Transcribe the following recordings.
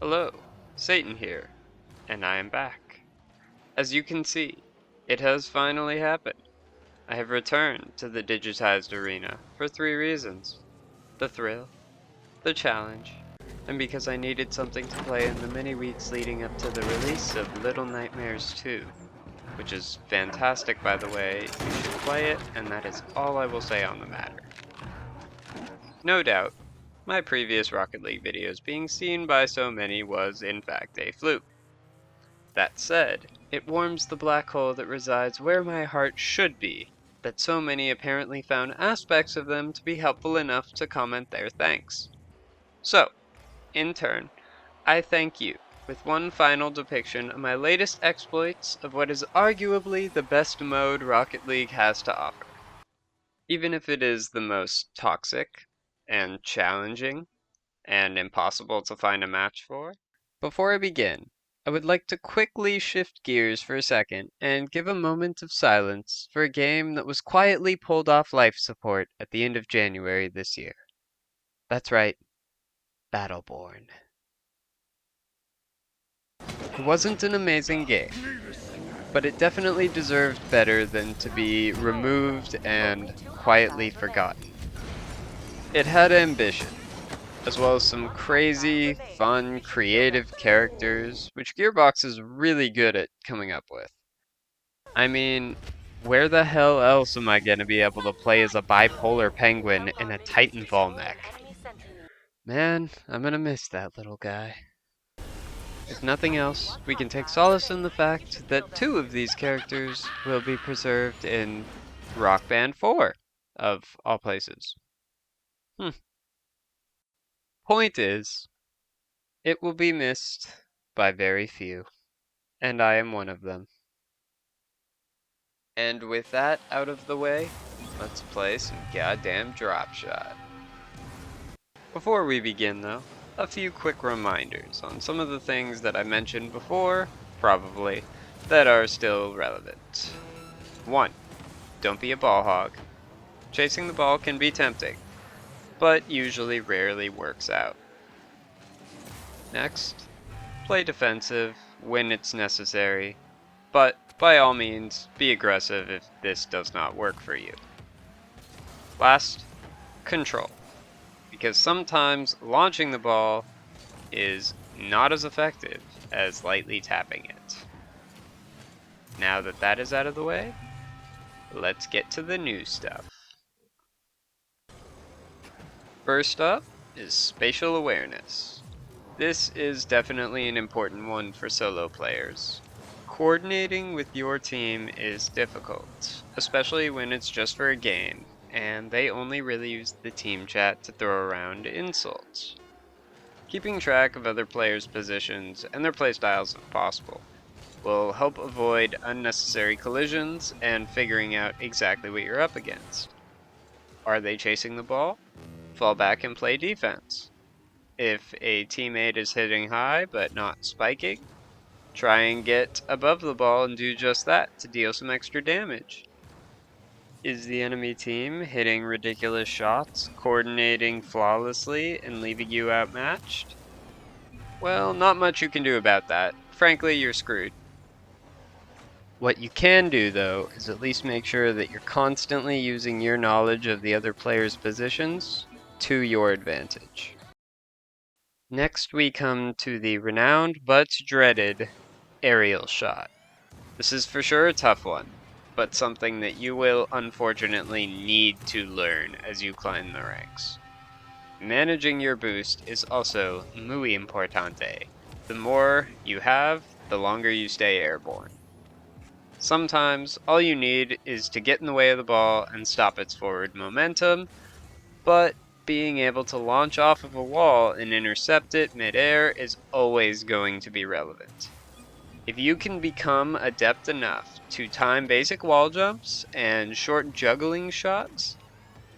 Hello, Satan here, and I am back. As you can see, it has finally happened. I have returned to the digitized arena for 3 reasons. The thrill, the challenge, and because I needed something to play in the many weeks leading up to the release of Little Nightmares 2, which is fantastic by the way. You should play it, and that is all I will say on the matter. No doubt, my previous Rocket League videos being seen by so many was in fact a fluke. That said, it warms the black hole that resides where my heart should be, that so many apparently found aspects of them to be helpful enough to comment their thanks. So, in turn, I thank you with one final depiction of my latest exploits of what is arguably the best mode Rocket League has to offer. Even if it is the most toxic, and challenging, and impossible to find a match for. Before I begin, I would like to quickly shift gears for a second and give a moment of silence for a game that was quietly pulled off life support at the end of January this year. That's right, Battleborn. It wasn't an amazing game, but it definitely deserved better than to be removed and quietly forgotten. It had ambition, as well as some crazy, fun, creative characters, which Gearbox is really good at coming up with. I mean, where the hell else am I gonna be able to play as a bipolar penguin in a Titanfall mech? Man, I'm gonna miss that little guy. If nothing else, we can take solace in the fact that 2 of these characters will be preserved in Rock Band 4, of all places. Point is, it will be missed by very few, and I am one of them. And with that out of the way, let's play some goddamn Dropshot. Before we begin though, a few quick reminders on some of the things that I mentioned before, probably, that are still relevant. 1. Don't be a ball hog. Chasing the ball can be tempting, but usually rarely works out. Next, play defensive when it's necessary, but by all means, be aggressive if this does not work for you. Last, control, because sometimes launching the ball is not as effective as lightly tapping it. Now that that is out of the way, let's get to the new stuff. First up is spatial awareness. This is definitely an important one for solo players. Coordinating with your team is difficult, especially when it's just for a game, and they only really use the team chat to throw around insults. Keeping track of other players' positions and their playstyles if possible will help avoid unnecessary collisions and figuring out exactly what you're up against. Are they chasing the ball? Fall back and play defense. If a teammate is hitting high but not spiking, try and get above the ball and do just that to deal some extra damage. Is the enemy team hitting ridiculous shots, coordinating flawlessly, and leaving you outmatched? Well, not much you can do about that. Frankly, you're screwed. What you can do, though, is at least make sure that you're constantly using your knowledge of the other player's positions to your advantage. Next, we come to the renowned but dreaded aerial shot. This is for sure a tough one, but something that you will unfortunately need to learn as you climb the ranks. Managing your boost is also muy importante. The more you have, the longer you stay airborne. Sometimes all you need is to get in the way of the ball and stop its forward momentum, but being able to launch off of a wall and intercept it midair is always going to be relevant. If you can become adept enough to time basic wall jumps and short juggling shots,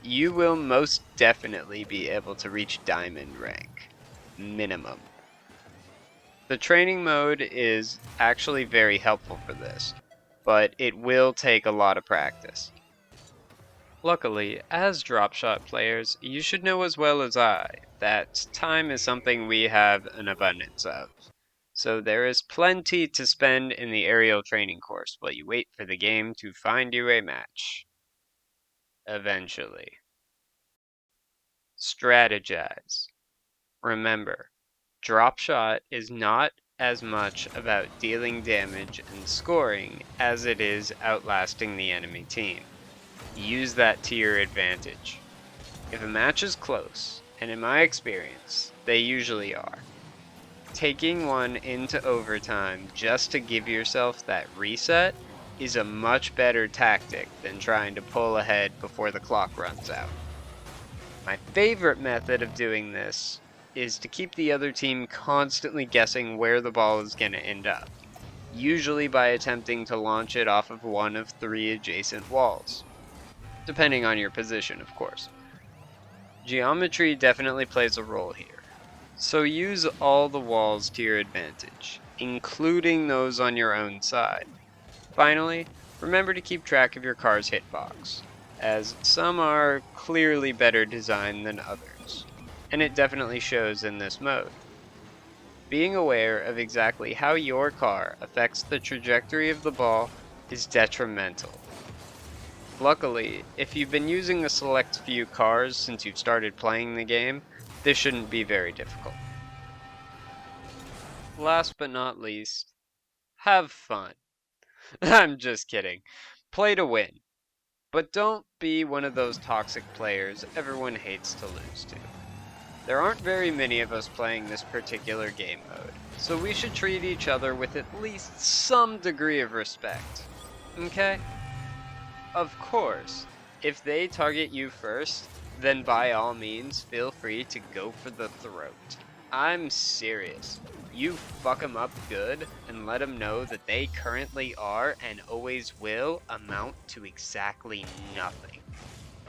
you will most definitely be able to reach diamond rank, minimum. The training mode is actually very helpful for this, but it will take a lot of practice. Luckily, as dropshot players, you should know as well as I that time is something we have an abundance of. So there is plenty to spend in the aerial training course while you wait for the game to find you a match. Eventually. Strategize. Remember, dropshot is not as much about dealing damage and scoring as it is outlasting the enemy team. Use that to your advantage. If a match is close, and in my experience, they usually are, taking one into overtime just to give yourself that reset is a much better tactic than trying to pull ahead before the clock runs out. My favorite method of doing this is to keep the other team constantly guessing where the ball is going to end up, usually by attempting to launch it off of one of 3 adjacent walls, depending on your position, of course. Geometry definitely plays a role here, so use all the walls to your advantage, including those on your own side. Finally, remember to keep track of your car's hitbox, as some are clearly better designed than others, and it definitely shows in this mode. Being aware of exactly how your car affects the trajectory of the ball is detrimental. Luckily, if you've been using a select few cars since you've started playing the game, this shouldn't be very difficult. Last but not least, have fun. I'm just kidding. Play to win. But don't be one of those toxic players everyone hates to lose to. There aren't very many of us playing this particular game mode, so we should treat each other with at least some degree of respect. Okay? Of course, if they target you first, then by all means feel free to go for the throat. I'm serious. You fuck them up good and let them know that they currently are and always will amount to exactly nothing.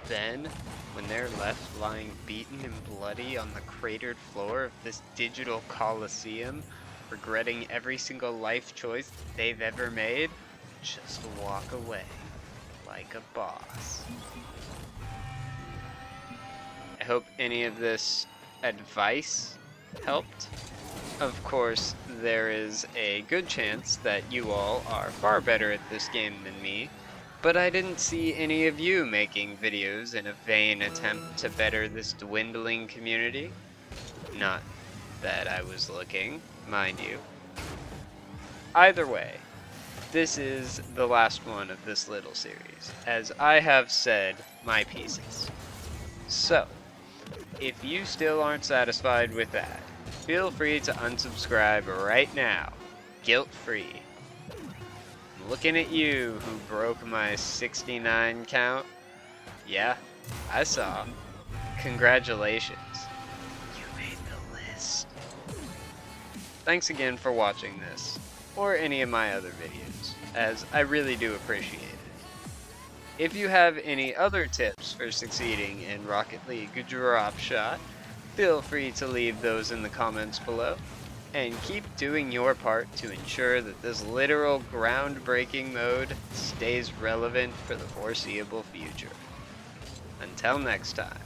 Then, when they're left lying beaten and bloody on the cratered floor of this digital coliseum, regretting every single life choice they've ever made, just walk away like a boss. I hope any of this advice helped. Of course, there is a good chance that you all are far better at this game than me, but I didn't see any of you making videos in a vain attempt to better this dwindling community. Not that I was looking, mind you. Either way, this is the last one of this little series, as I have said my pieces. So, if you still aren't satisfied with that, feel free to unsubscribe right now, guilt-free. Looking at you who broke my 69 count. Yeah, I saw. Congratulations. You made the list. Thanks again for watching this, or any of my other videos, as I really do appreciate it. If you have any other tips for succeeding in Rocket League Dropshot, feel free to leave those in the comments below, and keep doing your part to ensure that this literal groundbreaking mode stays relevant for the foreseeable future. Until next time.